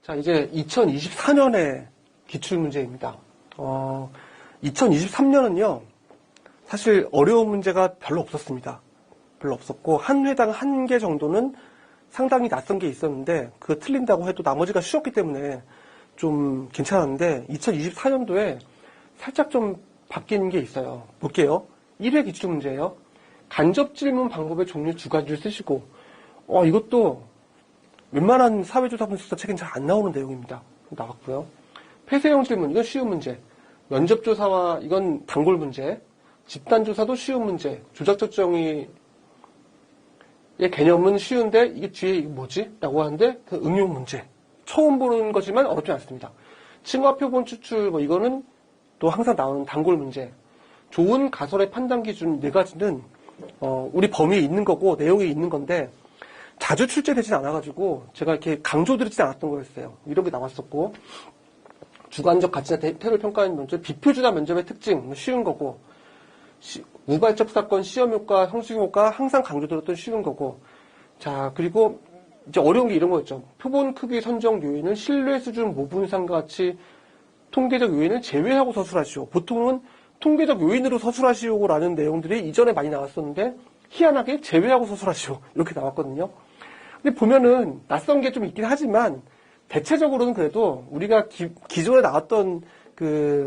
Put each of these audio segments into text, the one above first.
자, 이제 2024년의 기출문제입니다. 2023년은요, 사실 어려운 문제가 별로 없었습니다. 별로 없었고, 한 회당 한 개 정도는 상당히 낯선 게 있었는데, 그거 틀린다고 해도 나머지가 쉬웠기 때문에 좀 괜찮았는데, 2024년도에 살짝 좀 바뀐 게 있어요. 볼게요. 1회 기출문제예요. 간접 질문 방법의 종류 두 가지를 쓰시고, 이것도 웬만한 사회조사 분석사 책엔 잘 안 나오는 내용입니다. 나왔고요. 폐쇄형 질문, 이건 쉬운 문제. 면접조사와 이건 단골 문제. 집단조사도 쉬운 문제. 조작적 정의의 개념은 쉬운데 이게 뒤에 이게 뭐지? 라고 하는데 그 응용 문제. 처음 보는 거지만 어렵지 않습니다. 칭화 표본 추출, 이거는 또 항상 나오는 단골 문제. 좋은 가설의 판단 기준 네 가지는 우리 범위에 있는 거고 내용에 있는 건데 자주 출제되진 않아가지고 제가 이렇게 강조드리지 않았던 거였어요. 이런 게 나왔었고, 주관적 가치나 태도를 평가하는 면접, 비표준화 면접의 특징 쉬운 거고, 우발적 사건 시험 효과, 성취 효과 항상 강조드렸던 쉬운 거고, 자 그리고 이제 어려운 게 이런 거였죠. 표본 크기 선정 요인은 신뢰 수준 모분상과 같이 통계적 요인을 제외하고 서술하시오. 보통은 통계적 요인으로 서술하시오라는 내용들이 이전에 많이 나왔었는데 희한하게 제외하고 서술하시오 이렇게 나왔거든요. 근데 보면은 낯선 게 좀 있긴 하지만 대체적으로는 그래도 우리가 기존에 나왔던 그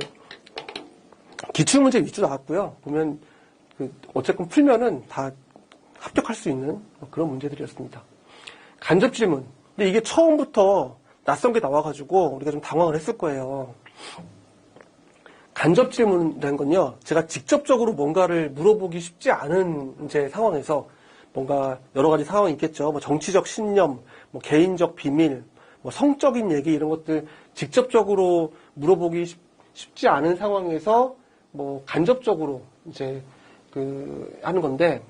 기출문제 위주로 나왔고요. 보면 어쨌건 풀면은 다 합격할 수 있는 그런 문제들이었습니다. 간접 질문. 근데 이게 처음부터 낯선 게 나와가지고 우리가 좀 당황을 했을 거예요. 간접 질문이라는 건요, 제가 직접적으로 뭔가를 물어보기 쉽지 않은 이제 상황에서 뭔가 여러 가지 상황이 있겠죠. 정치적 신념, 개인적 비밀, 성적인 얘기 이런 것들 직접적으로 물어보기 쉽지 않은 상황에서 간접적으로 이제 하는 건데,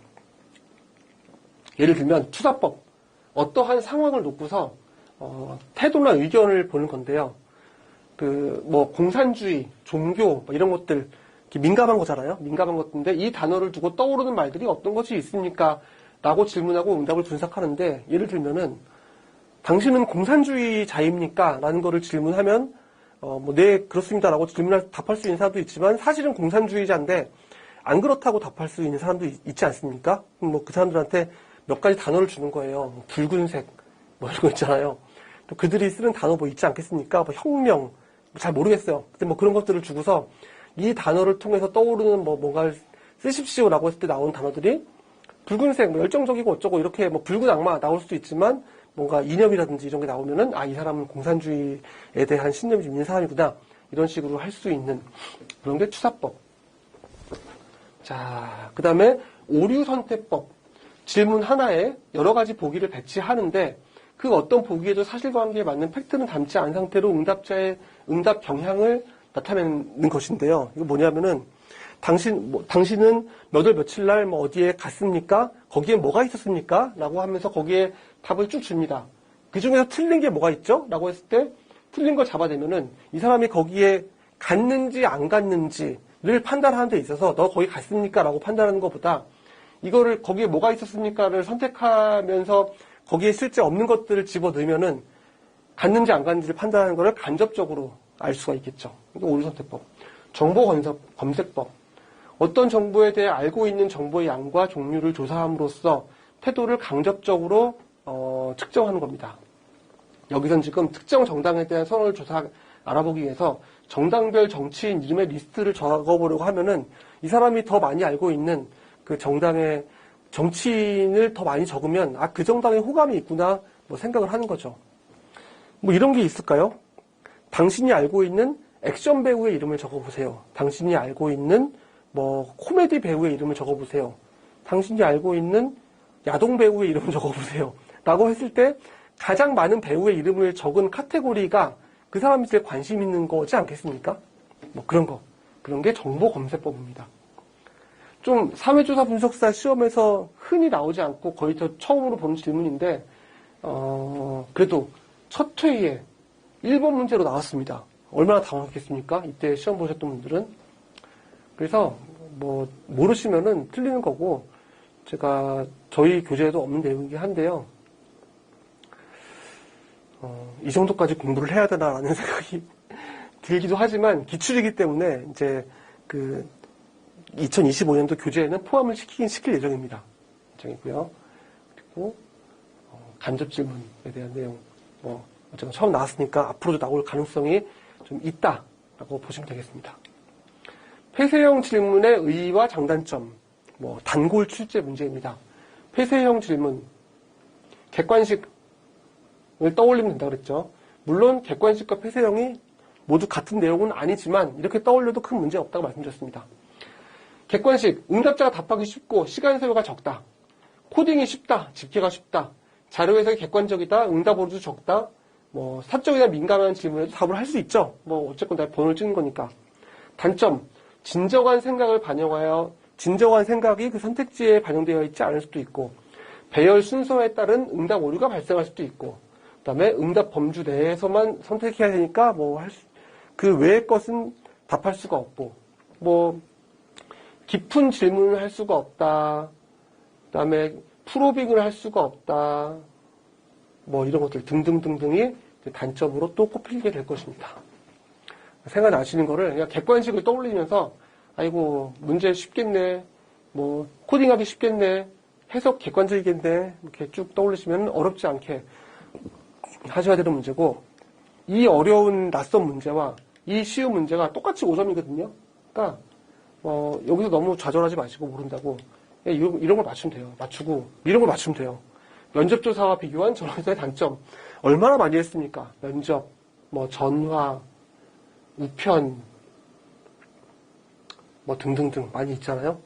예를 들면 투사법, 어떠한 상황을 놓고서 태도나 의견을 보는 건데요. 공산주의, 종교 이런 것들 민감한 거잖아요. 민감한 것인데 이 단어를 두고 떠오르는 말들이 어떤 것이 있습니까? 라고 질문하고 응답을 분석하는데, 예를 들면은 당신은 공산주의자입니까? 라는 거를 질문하면 네 그렇습니다 라고 답할 수 있는 사람도 있지만 사실은 공산주의자인데 안 그렇다고 답할 수 있는 사람도 있지 않습니까? 그 사람들한테 몇 가지 단어를 주는 거예요. 붉은색 이런 거 있잖아요. 또 그들이 쓰는 단어 있지 않겠습니까? 혁명 잘 모르겠어요. 근데 그런 것들을 주고서 이 단어를 통해서 떠오르는 뭔가를 쓰십시오라고 했을 때 나오는 단어들이 붉은색, 열정적이고 어쩌고 이렇게 붉은 악마 나올 수도 있지만 뭔가 이념이라든지 이런 게 나오면은 이 사람은 공산주의에 대한 신념이 좀 있는 사람이구나 이런 식으로 할 수 있는 그런 게 투사법. 자, 그 다음에 오류 선택법. 질문 하나에 여러 가지 보기를 배치하는데 그 어떤 보기에도 사실관계에 맞는 팩트는 담지 않은 상태로 응답자의 응답 경향을 나타내는 것인데요. 이거 뭐냐면은 당신은 몇 월 며칠 날 어디에 갔습니까? 거기에 뭐가 있었습니까? 라고 하면서 거기에 답을 쭉 줍니다. 그 중에서 틀린 게 뭐가 있죠? 라고 했을 때 틀린 걸 잡아내면은 이 사람이 거기에 갔는지 안 갔는지를 판단하는 데 있어서 너 거기 갔습니까? 라고 판단하는 것보다 이거를 거기에 뭐가 있었습니까?를 선택하면서 거기에 실제 없는 것들을 집어넣으면은 갔는지 안 갔는지를 판단하는 것을 간접적으로 알 수가 있겠죠. 이게 오류선택법. 정보 검색법. 어떤 정보에 대해 알고 있는 정보의 양과 종류를 조사함으로써 태도를 간접적으로 측정하는 겁니다. 여기선 지금 특정 정당에 대한 선호를 알아보기 위해서 정당별 정치인 이름의 리스트를 적어보려고 하면은 이 사람이 더 많이 알고 있는 그 정당의 정치인을 더 많이 적으면 그 정당에 호감이 있구나 생각을 하는 거죠. 이런 게 있을까요? 당신이 알고 있는 액션 배우의 이름을 적어보세요. 당신이 알고 있는 코미디 배우의 이름을 적어보세요. 당신이 알고 있는 야동 배우의 이름을 적어보세요. 라고 했을 때 가장 많은 배우의 이름을 적은 카테고리가 그 사람이 제일 관심 있는 거지 않겠습니까? 그런 게 정보 검색법입니다. 좀 사회조사 분석사 시험에서 흔히 나오지 않고 거의 처음으로 보는 질문인데 그래도 첫 회에 1번 문제로 나왔습니다. 얼마나 당황했겠습니까? 이때 시험 보셨던 분들은. 그래서 모르시면은 틀리는 거고, 제가 저희 교재에도 없는 내용이긴 한데요. 이 정도까지 공부를 해야 되나라는 생각이 들기도 하지만 기출이기 때문에 이제 그 2025년도 교재에는 포함을 시킬 예정입니다. 예정이고요. 그리고 간접 질문에 대한 내용, 어쨌든 처음 나왔으니까 앞으로도 나올 가능성이 좀 있다라고 보시면 되겠습니다. 폐쇄형 질문의 의의와 장단점, 단골 출제 문제입니다. 폐쇄형 질문, 객관식을 떠올리면 된다고 그랬죠. 물론 객관식과 폐쇄형이 모두 같은 내용은 아니지만 이렇게 떠올려도 큰 문제 없다고 말씀드렸습니다. 객관식, 응답자가 답하기 쉽고 시간 소요가 적다. 코딩이 쉽다. 집계가 쉽다. 자료 해석이 객관적이다. 응답 오류도 적다. 사적이나 민감한 질문에도 답을 할 수 있죠. 어쨌건 다 번호를 찍는 거니까. 단점, 진정한 생각을 반영하여 진정한 생각이 그 선택지에 반영되어 있지 않을 수도 있고, 배열 순서에 따른 응답 오류가 발생할 수도 있고, 그 다음에 응답 범주 내에서만 선택해야 되니까 그 외의 것은 답할 수가 없고, 깊은 질문을 할 수가 없다. 그 다음에 프로빙을 할 수가 없다. 이런 것들 등등등등이 단점으로 또 꼽히게 될 것입니다. 생각나시는 거를 그냥 객관식을 떠올리면서 아이고 문제 쉽겠네, 코딩하기 쉽겠네, 해석 객관적이겠네 이렇게 쭉 떠올리시면 어렵지 않게 하셔야 되는 문제고, 이 어려운 낯선 문제와 이 쉬운 문제가 똑같이 5점이거든요. 그러니까 여기서 너무 좌절하지 마시고 모른다고 이런 걸 맞추면 돼요. 맞추고 이런 걸 맞추면 돼요. 면접조사와 비교한 전화조사의 단점 얼마나 많이 했습니까? 면접, 전화, 우편, 등등등 많이 있잖아요.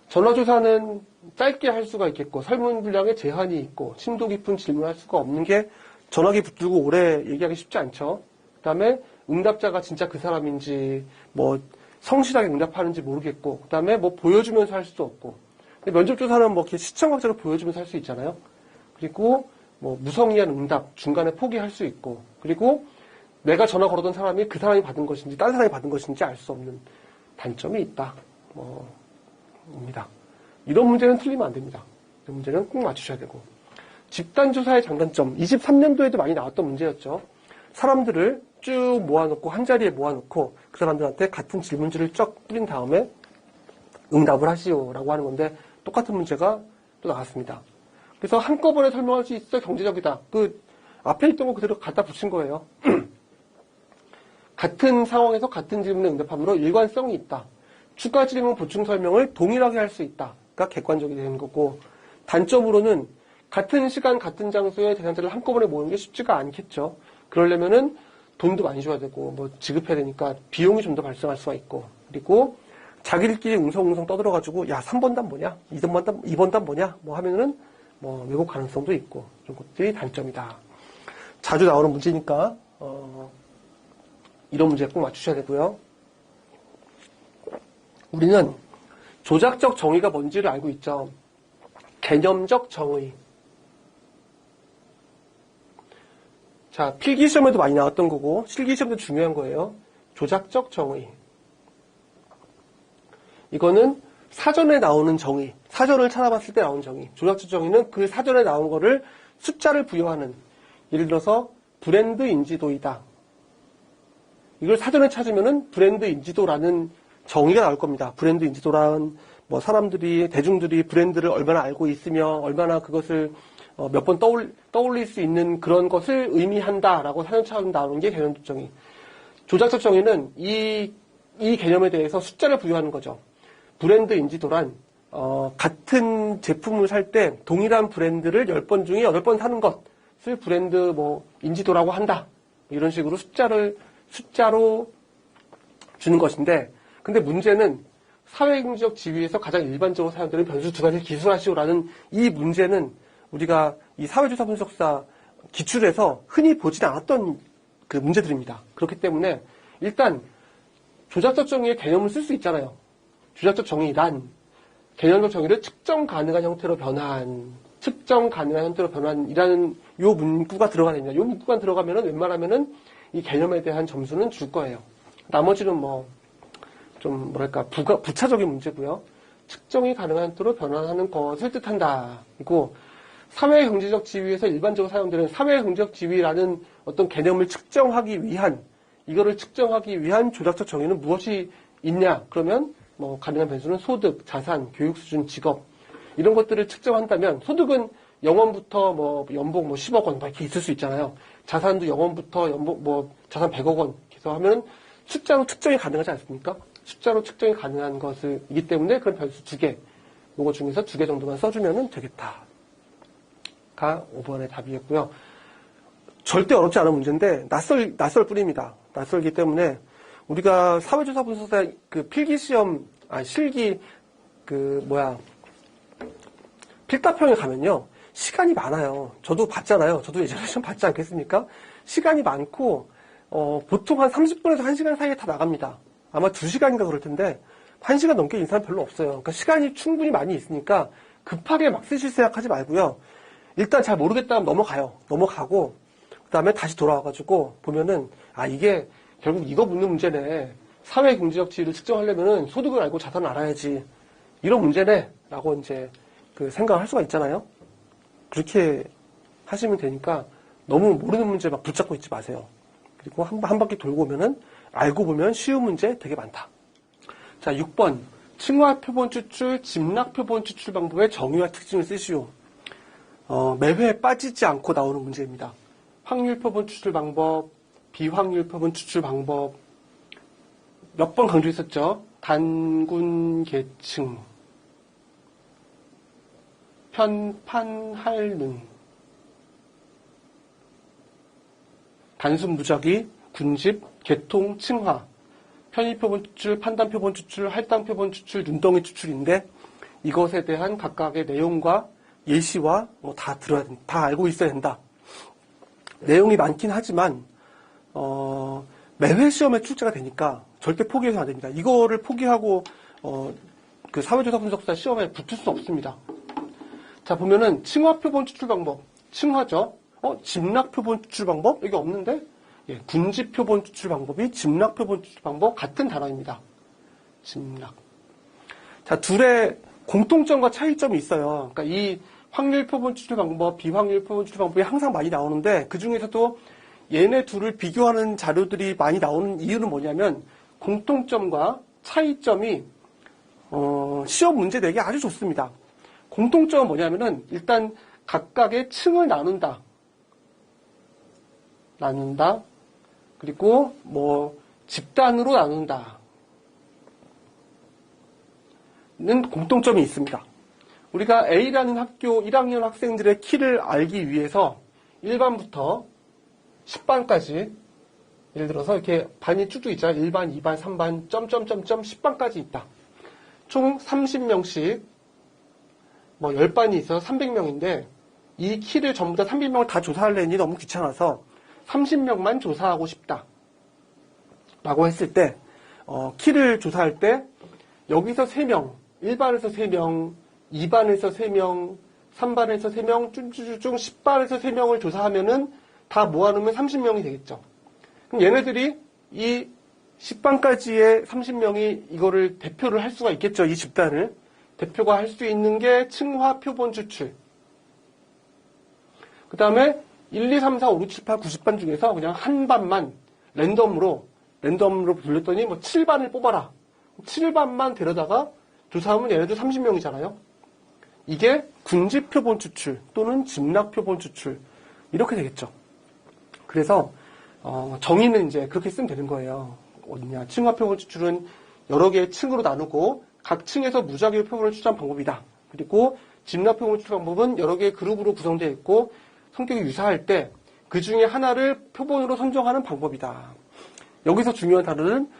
전화조사는 짧게 할 수가 있겠고 설문 분량에 제한이 있고 심도 깊은 질문할 수가 없는 게 전화기 붙들고 오래 얘기하기 쉽지 않죠. 그 다음에 응답자가 진짜 그 사람인지 성실하게 응답하는지 모르겠고, 그 다음에 보여주면서 할 수도 없고. 근데 면접조사는 이렇게 시청각적으로 보여주면서 할 수 있잖아요. 그리고 무성의한 응답 중간에 포기할 수 있고, 그리고 내가 전화 걸었던 사람이 그 사람이 받은 것인지 다른 사람이 받은 것인지 알 수 없는 단점이 있다. 입니다. 이런 문제는 틀리면 안 됩니다. 이 문제는 꼭 맞추셔야 되고. 집단조사의 장단점, 23년도에도 많이 나왔던 문제였죠. 사람들을 쭉 모아놓고 한자리에 모아놓고 그 사람들한테 같은 질문지를 쫙 뿌린 다음에 응답을 하시오라고 하는 건데 똑같은 문제가 또 나왔습니다. 그래서 한꺼번에 설명할 수 있어 경제적이다. 그 앞에 있던 거 그대로 갖다 붙인 거예요. 같은 상황에서 같은 질문에 응답함으로 일관성이 있다. 추가 질문 보충 설명을 동일하게 할 수 있다가 객관적이 되는 거고, 단점으로는 같은 시간 같은 장소에 대상자를 한꺼번에 모으는 게 쉽지가 않겠죠. 그러려면은 돈도 많이 줘야 되고 지급해야 되니까 비용이 좀 더 발생할 수가 있고, 그리고 자기들끼리 웅성웅성 떠들어가지고 야 3번 단 뭐냐, 2번 단 뭐냐 하면은 왜곡 가능성도 있고, 이런 것들이 단점이다. 자주 나오는 문제니까 이런 문제 꼭 맞추셔야 되고요. 우리는 조작적 정의가 뭔지를 알고 있죠. 개념적 정의. 자, 필기시험에도 많이 나왔던 거고 실기시험도 중요한 거예요. 조작적 정의. 이거는 사전에 나오는 정의, 사전을 찾아봤을 때 나온 정의. 조작적 정의는 그 사전에 나온 거를 숫자를 부여하는, 예를 들어서 브랜드 인지도이다. 이걸 사전에 찾으면은 브랜드 인지도라는 정의가 나올 겁니다. 브랜드 인지도란 사람들이, 대중들이 브랜드를 얼마나 알고 있으며 얼마나 그것을 몇 번 떠올릴 수 있는 그런 것을 의미한다라고 사전처럼 나오는 게 개념적 정의. 조작적 정의는 이 개념에 대해서 숫자를 부여하는 거죠. 브랜드 인지도란 같은 제품을 살 때 동일한 브랜드를 10번 중에 8번 사는 것을 브랜드 인지도라고 한다. 이런 식으로 숫자로 주는 것인데, 근데 문제는 사회경제적 지위에서 가장 일반적으로 사용되는 변수 2가지를 기술하시오라는 이 문제는 우리가 이 사회조사 분석사 기출에서 흔히 보지 않았던 그 문제들입니다. 그렇기 때문에 일단 조작적 정의의 개념을 쓸 수 있잖아요. 조작적 정의란 개념적 정의를 측정 가능한 형태로 변환이라는 요 문구가 들어가야 됩니다. 요 문구가 들어가면은 웬만하면은 이 개념에 대한 점수는 줄 거예요. 나머지는 좀 부차적인 문제고요. 측정이 가능한 형태로 변환하는 것을 뜻한다. 그리고 사회경제적 지위에서 일반적으로 사용되는 사회경제적 지위라는 어떤 개념을 측정하기 위한, 이거를 측정하기 위한 조작적 정의는 무엇이 있냐? 그러면 뭐 가능한 변수는 소득, 자산, 교육 수준, 직업 이런 것들을 측정한다면 소득은 0원부터 뭐 연봉 뭐 10억 원 이렇게 있을 수 있잖아요. 자산도 0원부터 연봉 뭐 자산 100억 원 해서 하면 숫자로 측정이 가능하지 않습니까? 숫자로 측정이 가능한 것이기 때문에 그런 변수 2개, 요거 중에서 2개 정도만 써주면 되겠다. 가 5번의 답이었고요. 절대 어렵지 않은 문제인데 낯설 뿐입니다. 낯설기 때문에 우리가 사회조사 분석사 그 필기시험, 실기 필답형에 가면요. 시간이 많아요. 저도 봤잖아요. 저도 예전에 시험 봤지 않겠습니까? 시간이 많고, 보통 한 30분에서 1시간 사이에 다 나갑니다. 아마 2시간인가 그럴 텐데, 1시간 넘게 인사는 별로 없어요. 그러니까 시간이 충분히 많이 있으니까 급하게 막 쓰실 생각하지 말고요. 일단 잘 모르겠다 하면 넘어가고, 그 다음에 다시 돌아와가지고 보면은, 이게 결국 이거 묻는 문제네. 사회 경제적 지위를 측정하려면은 소득을 알고 자산을 알아야지. 이런 문제네. 라고 이제 그 생각을 할 수가 있잖아요. 그렇게 하시면 되니까 너무 모르는 문제 막 붙잡고 있지 마세요. 그리고 한 바퀴 돌고 오면은 알고 보면 쉬운 문제 되게 많다. 자, 6번. 층화 표본 추출, 집락 표본 추출 방법의 정의와 특징을 쓰시오. 매회 빠지지 않고 나오는 문제입니다. 확률 표본 추출 방법, 비확률 표본 추출 방법. 몇 번 강조했었죠. 단군 계층, 편판할능, 단순 무작위, 군집, 계통, 층화, 편의 표본 추출, 판단 표본 추출, 할당 표본 추출, 눈덩이 추출인데 이것에 대한 각각의 내용과 예시와 다 알고 있어야 된다. 내용이 많긴 하지만 매회 시험에 출제가 되니까 절대 포기해서는 안 됩니다. 이거를 포기하고 그 사회조사 분석사 시험에 붙을 수 없습니다. 자, 보면은 층화 표본 추출 방법, 층화죠. 집락 표본 추출 방법 여기 없는데, 군집 표본 추출 방법이 집락 표본 추출 방법 같은 단어입니다. 집락. 자, 둘의 공통점과 차이점이 있어요. 그러니까 이 확률 표본 추출 방법, 비확률 표본 추출 방법이 항상 많이 나오는데 그 중에서도 얘네 둘을 비교하는 자료들이 많이 나오는 이유는 뭐냐면 공통점과 차이점이 시험 문제 내기 아주 좋습니다. 공통점은 뭐냐면은 일단 각각의 층을 나눈다. 그리고 집단으로 나눈다. 는 공통점이 있습니다. 우리가 A라는 학교 1학년 학생들의 키를 알기 위해서 1반부터 10반까지 예를 들어서 이렇게 반이 쭉쭉 있잖아요. 1반, 2반, 3반, 점점점점 10반까지 있다. 총 30명씩 10반이 있어서 300명인데 이 키를 전부 다 300명을 다 조사하려니 너무 귀찮아서 30명만 조사하고 싶다. 라고 했을 때 키를 조사할 때 여기서 3명, 1반에서 3명, 2반에서 3명, 3반에서 3명, 쭈쭈쭈 10반에서 3명을 조사하면은 다 모아놓으면 30명이 되겠죠. 그럼 얘네들이 이 10반까지의 30명이 이거를 대표를 할 수가 있겠죠. 이 집단을. 대표가 할 수 있는 게 층화 표본 추출. 그 다음에 1, 2, 3, 4, 5, 6, 7, 8, 90반 중에서 그냥 한 반만 랜덤으로 돌렸더니 7반을 뽑아라. 7반만 데려다가 조사하면 얘네들 30명이잖아요. 이게 군집 표본 추출 또는 집락 표본 추출 이렇게 되겠죠. 그래서 정의는 이제 그렇게 쓰면 되는 거예요. 어디냐? 층화 표본 추출은 여러 개의 층으로 나누고 각 층에서 무작위 표본을 추출한 방법이다. 그리고 집락 표본 추출 방법은 여러 개의 그룹으로 구성되어 있고 성격이 유사할 때 그 중에 하나를 표본으로 선정하는 방법이다. 여기서 중요한 단어는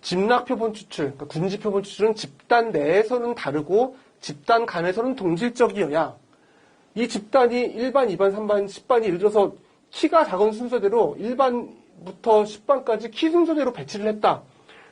집락 표본 추출, 그러니까 군집 표본 추출은 집단 내에서는 다르고 집단 간에서는 동질적이어야 이 집단이 1반, 2반, 3반, 10반이 예를 들어서 키가 작은 순서대로 1반부터 10반까지 키 순서대로 배치를 했다.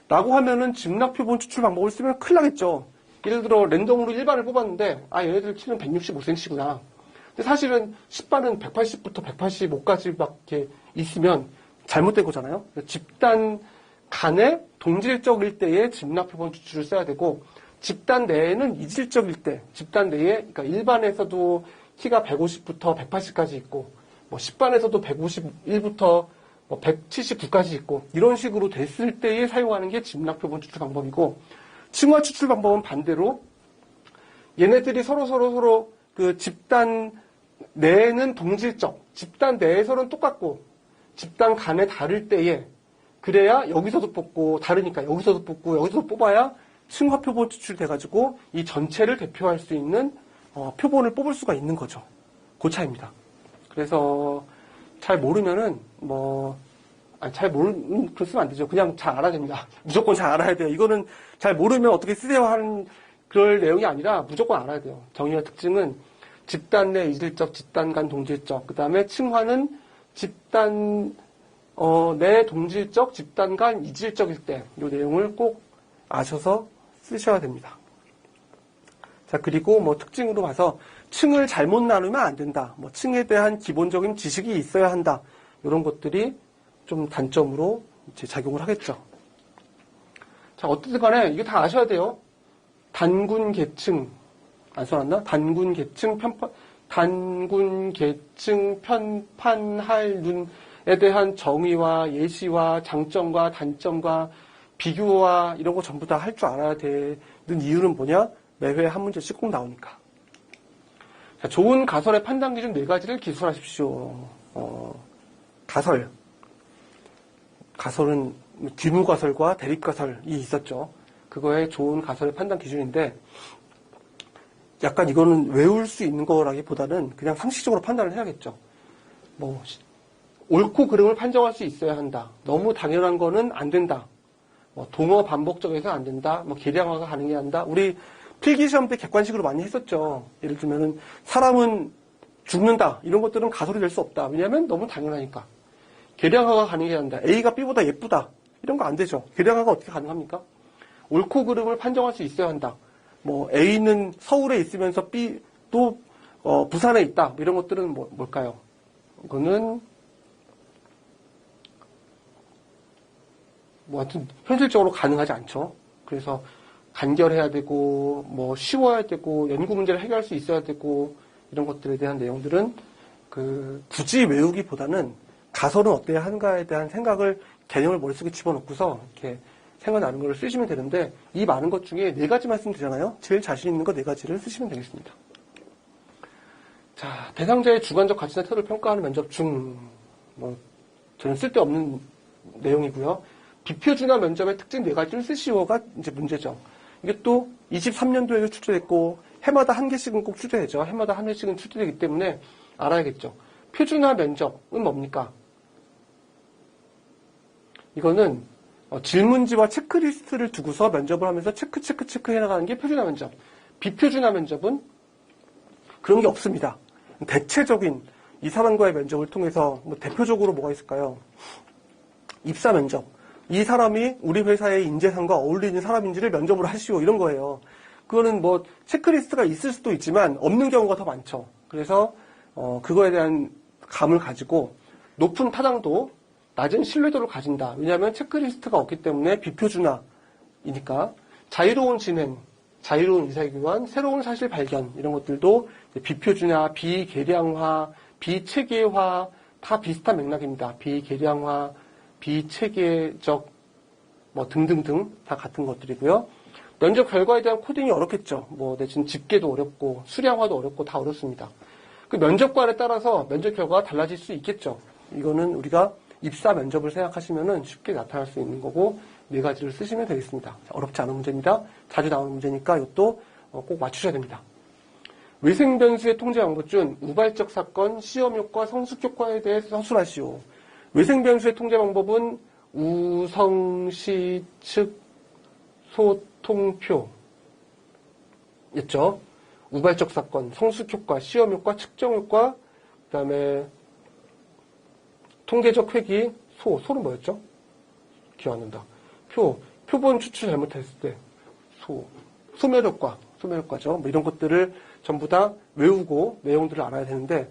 라고 하면은 집락 표본 추출 방법을 쓰면 큰일 나겠죠. 예를 들어 랜덤으로 1반을 뽑았는데 얘네들 키는 165cm구나. 근데 사실은 10반은 180부터 185까지 막 이렇게 있으면 잘못된 거잖아요. 집단 간에 동질적일 때에 집락 표본 추출을 써야 되고 집단 내에는 이질적일 때, 집단 내에 그러니까 일반에서도 키가 150부터 180까지 있고, 뭐 10반에서도 151부터 뭐 179까지 있고, 이런 식으로 됐을 때에 사용하는 게 집락 표본 추출 방법이고, 층화 추출 방법은 반대로 얘네들이 서로 그 집단 내는 동질적, 집단 내에서는 똑같고 집단 간에 다를 때에 그래야 여기서도 뽑고 다르니까 여기서도 뽑고 여기서도 뽑아야 층화 표본 추출돼가지고 이 전체를 대표할 수 있는 표본을 뽑을 수가 있는 거죠. 그 차이입니다. 그래서 잘 모르면은 그랬으면 안 되죠. 그냥 잘 알아야 됩니다. 무조건 잘 알아야 돼요. 이거는 잘 모르면 어떻게 쓰세요 하는 그럴 내용이 아니라 무조건 알아야 돼요. 정의와 특징은 집단 내 이질적, 집단 간 동질적, 그 다음에 층화는 집단 내 동질적, 집단 간 이질적일 때 이 내용을 꼭 아셔서 쓰셔야 됩니다. 자, 그리고 뭐 특징으로 봐서 층을 잘못 나누면 안 된다. 뭐 층에 대한 기본적인 지식이 있어야 한다. 이런 것들이 좀 단점으로 이제 작용을 하겠죠. 자, 어쨌든 간에 이게 다 아셔야 돼요. 단군 계층, 안 써놨나? 단군 계층 편판할 눈에 대한 정의와 예시와 장점과 단점과 비교와 이런 거 전부 다 할 줄 알아야 되는 이유는 뭐냐? 매회 한 문제씩 꼭 나오니까. 자, 좋은 가설의 판단 기준 4가지를 기술하십시오. 가설은 규모 가설과 대립 가설이 있었죠. 그거의 좋은 가설의 판단 기준인데 약간 이거는 외울 수 있는 거라기보다는 그냥 상식적으로 판단을 해야겠죠. 뭐 옳고 그름을 판정할 수 있어야 한다. 너무 당연한 거는 안 된다. 뭐 동어 반복적에서 안 된다. 뭐 계량화가 가능해야 한다. 우리 필기시험 때 객관식으로 많이 했었죠. 예를 들면은 사람은 죽는다. 이런 것들은 가설이 될 수 없다. 왜냐하면 너무 당연하니까. 계량화가 가능해야 한다. A가 B보다 예쁘다. 이런 거 안 되죠. 계량화가 어떻게 가능합니까? 옳고 그름을 판정할 수 있어야 한다. 뭐 A는 서울에 있으면서 B도 부산에 있다. 이런 것들은 뭘까요? 이거는 뭐 하여튼 현실적으로 가능하지 않죠. 그래서 간결해야 되고 뭐 쉬워야 되고 연구 문제를 해결할 수 있어야 되고 이런 것들에 대한 내용들은 굳이 외우기보다는 가설은 어때야 하는가에 대한 생각을 개념을 머릿속에 집어넣고서 이렇게 생각나는 걸 쓰시면 되는데 이 많은 것 중에 4가지만 쓰면 되잖아요. 제일 자신 있는 거 4가지를 쓰시면 되겠습니다. 자, 대상자의 주관적 가치나 태도를 평가하는 면접 중 저는 쓸데없는 내용이고요. 비표준화 면접의 특징 4가지를 쓰시오가 이제 문제죠. 이게 또 23년도에도 출제됐고 해마다 한 개씩은 꼭 출제되죠. 해마다 한 개씩은 출제되기 때문에 알아야겠죠. 표준화 면접은 뭡니까? 이거는 질문지와 체크리스트를 두고서 면접을 하면서 체크 해나가는 게 표준화 면접. 비표준화 면접은 그런 게 없습니다. 대체적인 이 사람과의 면접을 통해서 대표적으로 뭐가 있을까요? 입사 면접. 이 사람이 우리 회사의 인재상과 어울리는 사람인지를 면접을 하시오. 이런 거예요. 그거는 뭐 체크리스트가 있을 수도 있지만 없는 경우가 더 많죠. 그래서 그거에 대한 감을 가지고 높은 타당도, 낮은 신뢰도를 가진다. 왜냐하면 체크리스트가 없기 때문에 비표준화이니까 자유로운 진행, 자유로운 의사교환, 새로운 사실 발견 이런 것들도 비표준화, 비계량화, 비체계화 다 비슷한 맥락입니다. 비계량화, 비체계적 등등등 다 같은 것들이고요. 면접 결과에 대한 코딩이 어렵겠죠. 내지는 집계도 어렵고 수량화도 어렵고 다 어렵습니다. 그 면접관에 따라서 면접 결과가 달라질 수 있겠죠. 이거는 우리가 입사 면접을 생각하시면은 쉽게 나타날 수 있는 거고 4가지를 쓰시면 되겠습니다. 어렵지 않은 문제입니다. 자주 나오는 문제니까 이것도 꼭 맞추셔야 됩니다. 외생 변수의 통제 방법 중 우발적 사건, 시험 효과, 성숙 효과에 대해서 서술하시오. 외생 변수의 통제 방법은 우성시 측 소통표 였죠. 우발적 사건, 성숙 효과, 시험 효과, 측정 효과, 그 다음에 통계적 회귀, 소는 뭐였죠? 기억 안 난다. 표본 추출 잘못했을 때, 소멸 효과죠. 이런 것들을 전부 다 외우고 내용들을 알아야 되는데,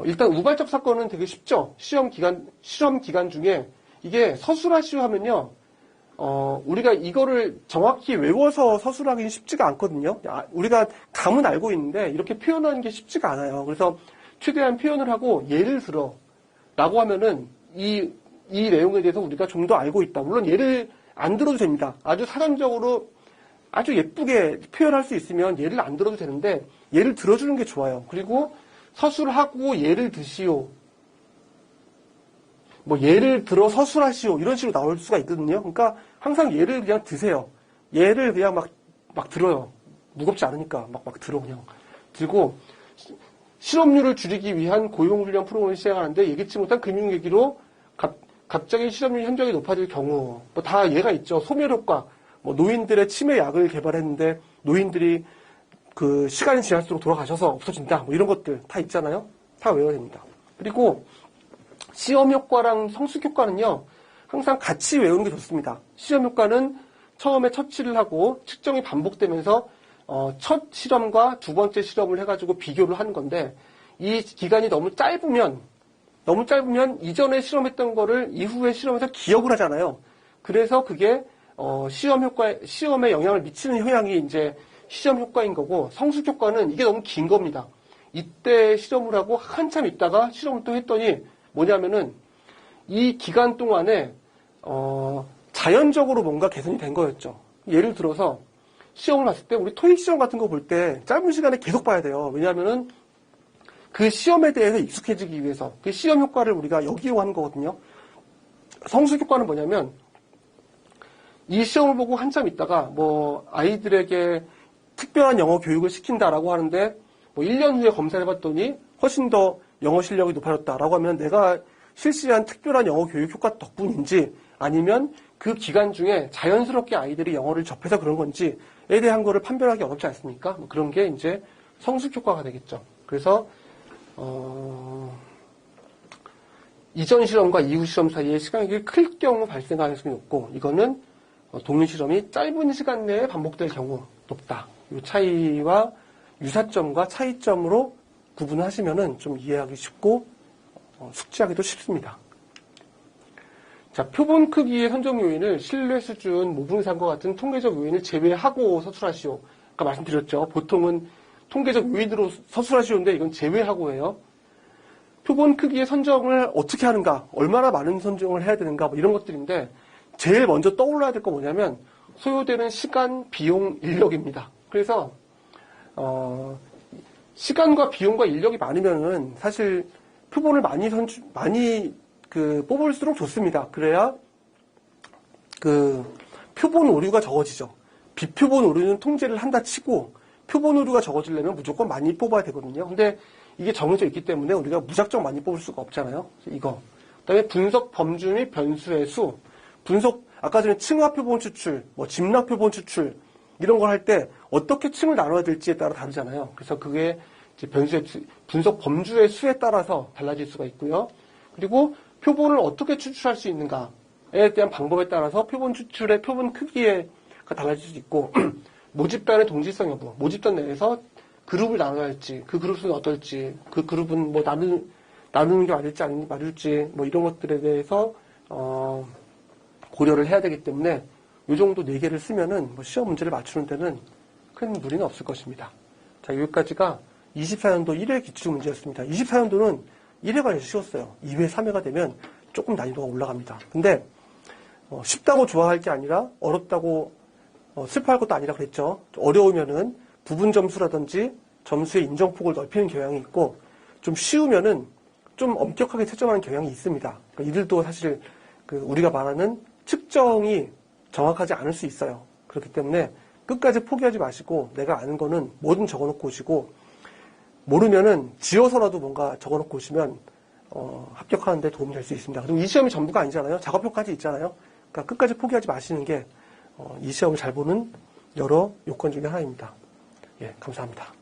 일단 우발적 사건은 되게 쉽죠. 실험 기간 중에 이게 서술하시오 하면요, 우리가 이거를 정확히 외워서 서술하기는 쉽지가 않거든요. 우리가 감은 알고 있는데 이렇게 표현하는 게 쉽지가 않아요. 그래서 최대한 표현을 하고 예를 들어 라고 하면은 이 내용에 대해서 우리가 좀 더 알고 있다. 물론 예를 안 들어도 됩니다. 아주 사전적으로 아주 예쁘게 표현할 수 있으면 예를 안 들어도 되는데 예를 들어주는 게 좋아요. 그리고 서술하고 예를 드시오. 뭐 예를 들어 서술하시오. 이런 식으로 나올 수가 있거든요. 그러니까 항상 예를 그냥 드세요. 예를 그냥 막 들어요. 무겁지 않으니까 막 들어 그냥. 들고 실업률을 줄이기 위한 고용훈련 프로그램을 시행하는데 예기치 못한 금융위기로 갑자기 실업률이 현저하게 높아질 경우 뭐 다 예가 있죠. 소멸효과, 뭐 노인들의 치매 약을 개발했는데 노인들이 그 시간이 지날수록 돌아가셔서 없어진다. 뭐 이런 것들 다 있잖아요. 다 외워야 됩니다. 그리고 시험효과랑 성숙효과는요. 항상 같이 외우는 게 좋습니다. 시험효과는 처음에 처치를 하고 측정이 반복되면서 첫 실험과 두 번째 실험을 해가지고 비교를 하는 건데 이 기간이 너무 짧으면 이전에 실험했던 거를 이후에 실험에서 기억을 하잖아요. 그래서 그게 시험에 영향을 미치는 효향이 이제 시험 효과인 거고 성숙 효과는 이게 너무 긴 겁니다. 이때 실험을 하고 한참 있다가 실험을 또 했더니 뭐냐면은 이 기간 동안에 자연적으로 뭔가 개선이 된 거였죠. 예를 들어서 시험을 봤을 때 우리 토익 시험 같은 거 볼 때 짧은 시간에 계속 봐야 돼요. 왜냐하면은 그 시험에 대해서 익숙해지기 위해서 그 시험 효과를 우리가 역이용하는 거거든요. 성숙 효과는 뭐냐면 이 시험을 보고 한참 있다가 뭐 아이들에게 특별한 영어 교육을 시킨다라고 하는데 뭐 1년 후에 검사를 해봤더니 훨씬 더 영어 실력이 높아졌다라고 하면 내가 실시한 특별한 영어 교육 효과 덕분인지 아니면 그 기간 중에 자연스럽게 아이들이 영어를 접해서 그런 건지에 대한 거를 판별하기 어렵지 않습니까? 뭐 그런 게 이제 성숙 효과가 되겠죠. 그래서 이전 실험과 이후 실험 사이에 시간이 클 경우 발생 가능성이 높고 이거는 동일 실험이 짧은 시간 내에 반복될 경우 높다. 이 차이와 유사점과 차이점으로 구분하시면은 좀 이해하기 쉽고 숙지하기도 쉽습니다. 자, 표본 크기의 선정 요인을 신뢰 수준, 모분상과 같은 통계적 요인을 제외하고 서술하시오. 아까 말씀드렸죠. 보통은 통계적 요인으로 서술하시오인데 이건 제외하고 해요. 표본 크기의 선정을 어떻게 하는가, 얼마나 많은 선정을 해야 되는가, 뭐 이런 것들인데 제일 먼저 떠올라야 될 거 뭐냐면 소요되는 시간, 비용, 인력입니다. 그래서 시간과 비용과 인력이 많으면은 사실 표본을 많이 뽑을수록 좋습니다. 그래야 그 표본 오류가 적어지죠. 비표본 오류는 통제를 한다 치고 표본 오류가 적어지려면 무조건 많이 뽑아야 되거든요. 근데 이게 정해져 있기 때문에 우리가 무작정 많이 뽑을 수가 없잖아요. 이거. 그다음에 분석 범주 및 변수의 수. 아까 전에 층화 표본 추출, 뭐 집락 표본 추출 이런 걸 할 때 어떻게 층을 나눠야 될지에 따라 다르잖아요. 그래서 그게 이제 분석 범주의 수에 따라서 달라질 수가 있고요. 그리고 표본을 어떻게 추출할 수 있는가에 대한 방법에 따라서 표본 추출의 표본 크기가 달라질 수 있고 모집단의 동질성 여부, 모집단 내에서 그룹을 나눠야 할지, 그 그룹 수는 어떨지, 그 그룹은 뭐 나누는 게 맞을지 아니면 맞을지 뭐 이런 것들에 대해서 고려를 해야 되기 때문에 이 정도 4개를 쓰면은 뭐 시험 문제를 맞추는 데는 큰 무리는 없을 것입니다. 자, 여기까지가 24년도 1회 기출 문제였습니다. 24년도는 1회가 쉬웠어요. 2회, 3회가 되면 조금 난이도가 올라갑니다. 근데 쉽다고 좋아할 게 아니라 어렵다고 슬퍼할 것도 아니라 그랬죠. 어려우면은 부분 점수라든지 점수의 인정폭을 넓히는 경향이 있고 좀 쉬우면은 좀 엄격하게 채점하는 경향이 있습니다. 그러니까 이들도 사실 우리가 말하는 측정이 정확하지 않을 수 있어요. 그렇기 때문에 끝까지 포기하지 마시고 내가 아는 거는 뭐든 적어놓고 오시고 모르면은 지어서라도 뭔가 적어놓고 오시면 합격하는 데 도움이 될 수 있습니다. 그리고 이 시험이 전부가 아니잖아요. 작업효까지 있잖아요. 그러니까 끝까지 포기하지 마시는 게 이 시험을 잘 보는 여러 요건 중에 하나입니다. 예, 감사합니다.